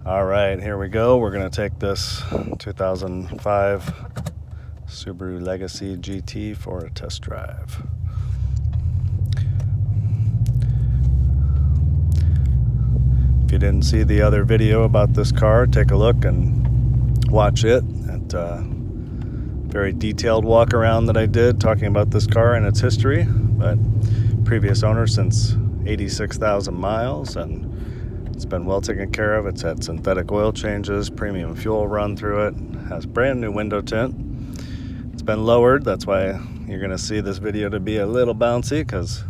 All right, here we go. We're going to take this 2005 Subaru Legacy GT for a test drive. If you didn't see the other video about this car, take a look and watch it. It's a very detailed walk around that I did talking about this car and its history, but previous owner since 86,000 miles, and it's been well taken care of. It's had synthetic oil changes, premium fuel run through it, has brand new window tint. It's been lowered, that's why you're going to see this video to be a little bouncy, because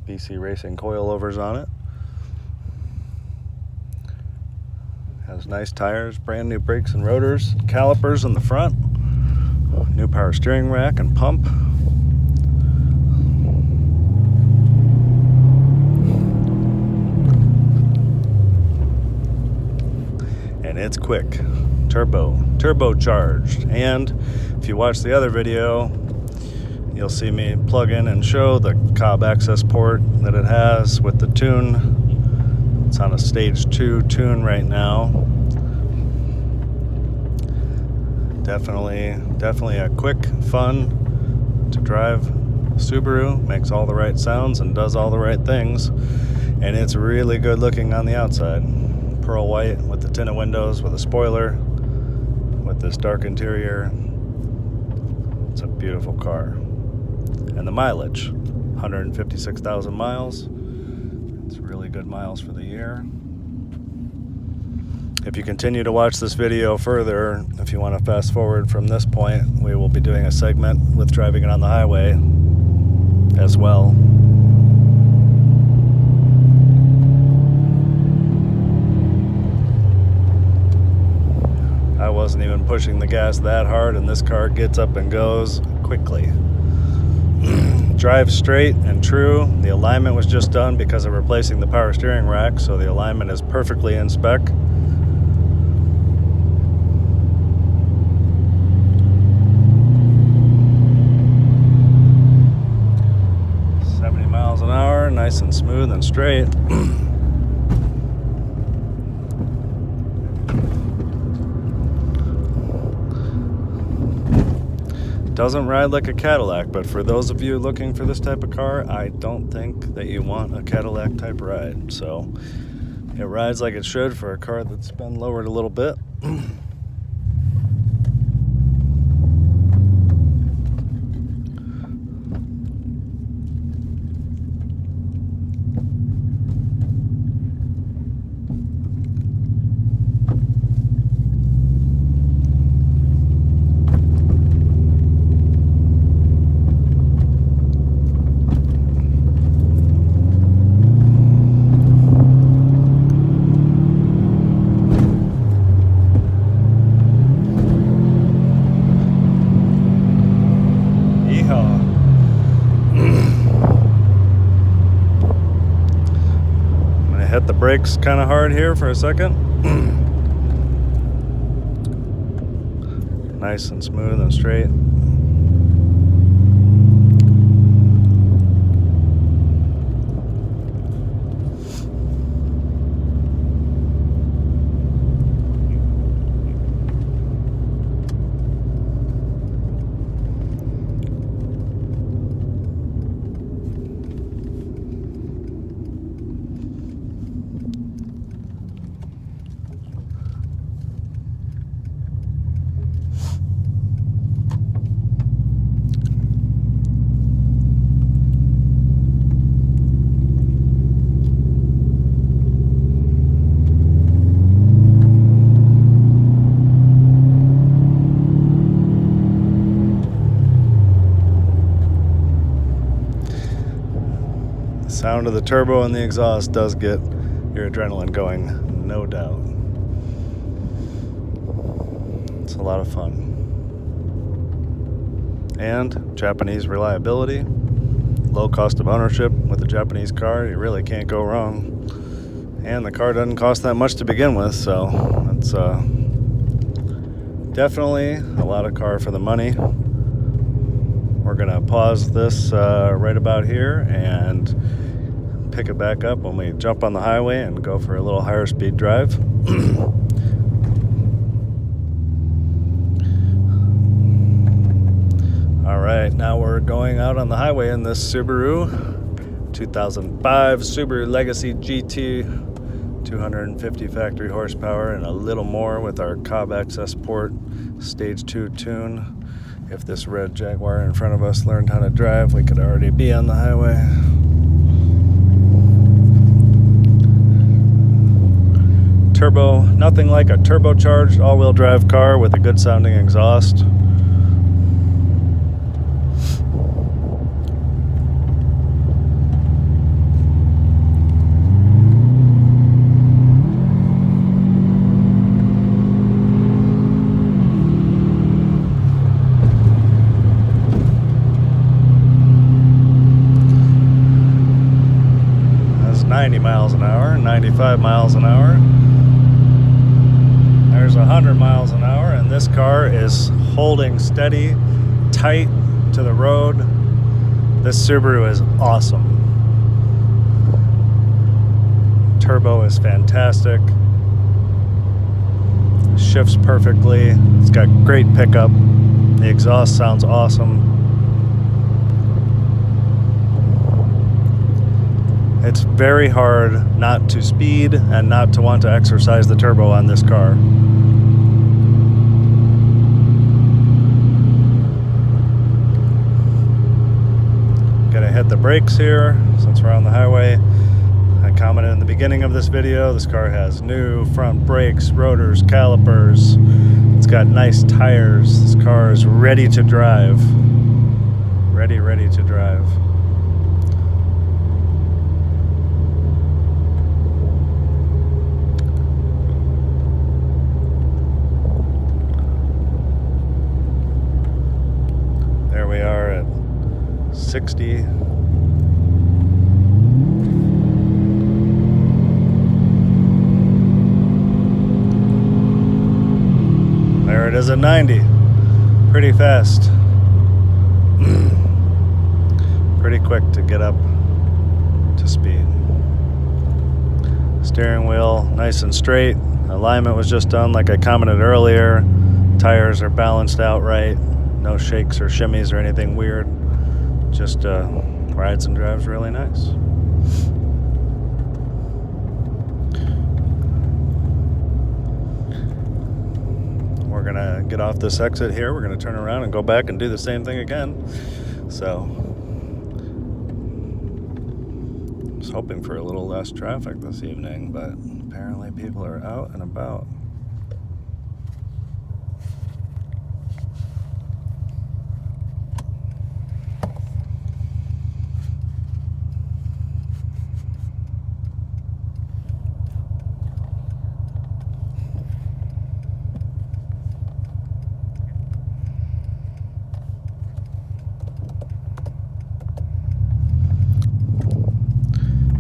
BC Racing coilovers on it. Has nice tires, brand new brakes and rotors, calipers in the front, new power steering rack and pump. And it's quick, turbocharged. And if you watch the other video, you'll see me plug in and show the Cobb access port that it has with the tune. It's on a stage 2 tune right now. Definitely a quick, fun to drive Subaru. Makes all the right sounds and does all the right things. And it's really good looking on the outside. Pearl white with the tinted windows, with a spoiler, with this dark interior. It's a beautiful car. And the mileage, 156,000 miles. It's really good miles for the year. If you continue to watch this video further, if you want to fast forward from this point, we will be doing a segment with driving it on the highway as well. I wasn't even pushing the gas that hard, and this car gets up and goes quickly. Drives straight and true. The alignment was just done because of replacing the power steering rack, so the alignment is perfectly in spec. Miles an hour, nice and smooth and straight. Doesn't ride like a Cadillac, but for those of you looking for this type of car, I don't think that you want a Cadillac type ride. So it rides like it should for a car that's been lowered a little bit. Hit the brakes kind of hard here for a second. Nice and smooth and straight. Sound of the turbo and the exhaust does get your adrenaline going, no doubt. It's a lot of fun. And Japanese reliability, low cost of ownership with a Japanese car, you really can't go wrong. And the car doesn't cost that much to begin with, so it's definitely a lot of car for the money. We're gonna pause this right about here and pick it back up when we jump on the highway and go for a little higher speed drive. All right, now we're going out on the highway in this Subaru 2005 Subaru Legacy GT, 250 factory horsepower and a little more with our Cobb Access Port Stage 2 tune. If this red Jaguar in front of us learned how to drive, we could already be on the highway. Turbo, nothing like a turbocharged all-wheel drive car with a good sounding exhaust. That's 90 miles an hour, 95 miles an hour. There's 100 miles an hour, and this car is holding steady, tight to the road. This Subaru is awesome. Turbo is fantastic. Shifts perfectly. It's got great pickup. The exhaust sounds awesome. It's very hard not to speed and not to want to exercise the turbo on this car. Gonna hit the brakes here since we're on the highway. I commented in the beginning of this video, this car has new front brakes, rotors, calipers. It's got nice tires. This car is ready to drive. Ready to drive. There we are at 60. There it is at 90. Pretty fast. Pretty quick to get up to speed. Steering wheel nice and straight. Alignment was just done like I commented earlier. Tires are balanced out right. No shakes or shimmies or anything weird. Just rides and drives really nice. We're gonna get off this exit here. We're gonna turn around and go back and do the same thing again. So, I was hoping for a little less traffic this evening, but apparently people are out and about.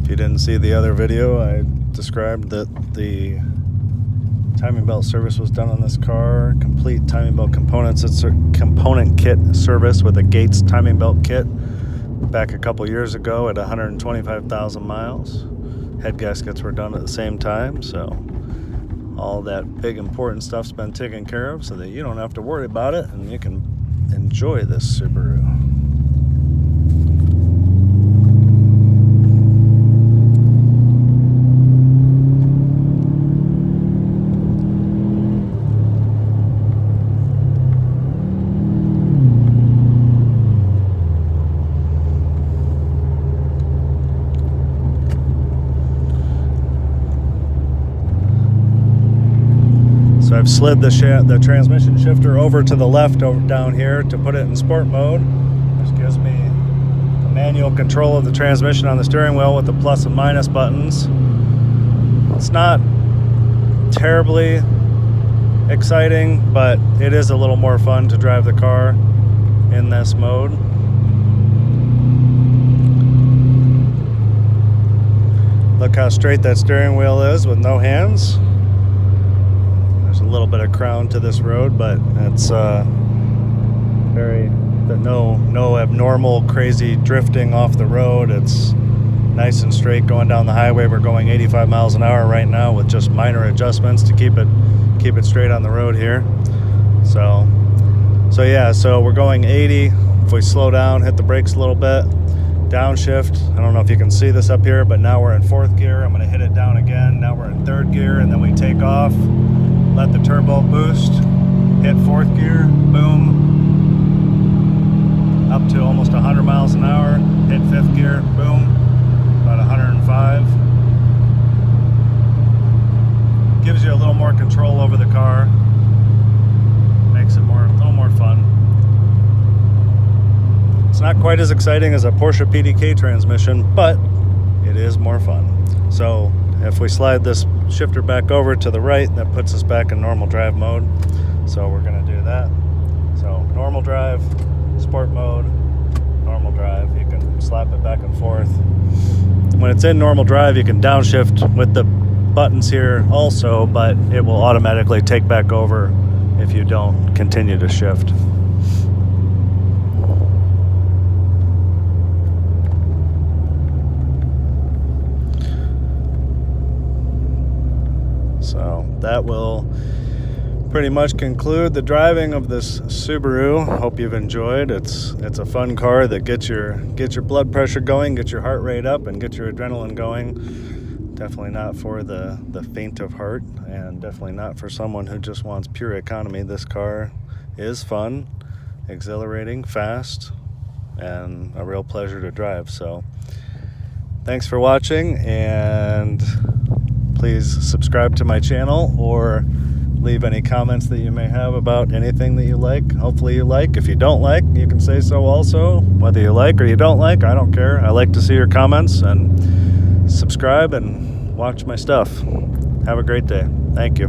If you didn't see the other video, I described that the timing belt service was done on this car. Complete timing belt component kit service with a Gates timing belt kit back a couple years ago at 125,000 miles. Head gaskets were done at the same time, so all that big important stuff's been taken care of so that you don't have to worry about it and you can enjoy this Subaru. So I've slid the transmission shifter over to the left over down here to put it in sport mode, which gives me the manual control of the transmission on the steering wheel with the plus and minus buttons. It's not terribly exciting, but it is a little more fun to drive the car in this mode. Look how straight that steering wheel is with no hands. There's a little bit of crown to this road, but it's no abnormal crazy drifting off the road. It's nice and straight going down the highway. We're going 85 miles an hour right now with just minor adjustments to keep it straight on the road here. So yeah, so we're going 80. If we slow down, hit the brakes a little bit, downshift. I don't know if you can see this up here, but now we're in 4th gear. I'm going to hit it down again. Now we're in 3rd gear, and then we take off, let the turbo boost, hit 4th gear, boom, up to almost 100 miles an hour, hit 5th gear, boom, about 105. Gives you a little more control over the car, makes it a little more fun. It's not quite as exciting as a Porsche PDK transmission, but it is more fun. So if we slide this shifter back over to the right, that puts us back in normal drive mode. So we're going to do that. So normal drive, sport mode, normal drive. You can slap it back and forth. When it's in normal drive, you can downshift with the buttons here also, but it will automatically take back over if you don't continue to shift. So that will pretty much conclude the driving of this Subaru. Hope you've enjoyed. It's a fun car that gets your blood pressure going, gets your heart rate up, and gets your adrenaline going. Definitely not for the faint of heart, and definitely not for someone who just wants pure economy. This car is fun, exhilarating, fast, and a real pleasure to drive. So thanks for watching, and please subscribe to my channel or leave any comments that you may have about anything that you like. Hopefully you like. If you don't like, you can say so also. Whether you like or you don't like, I don't care. I like to see your comments, and subscribe and watch my stuff. Have a great day. Thank you.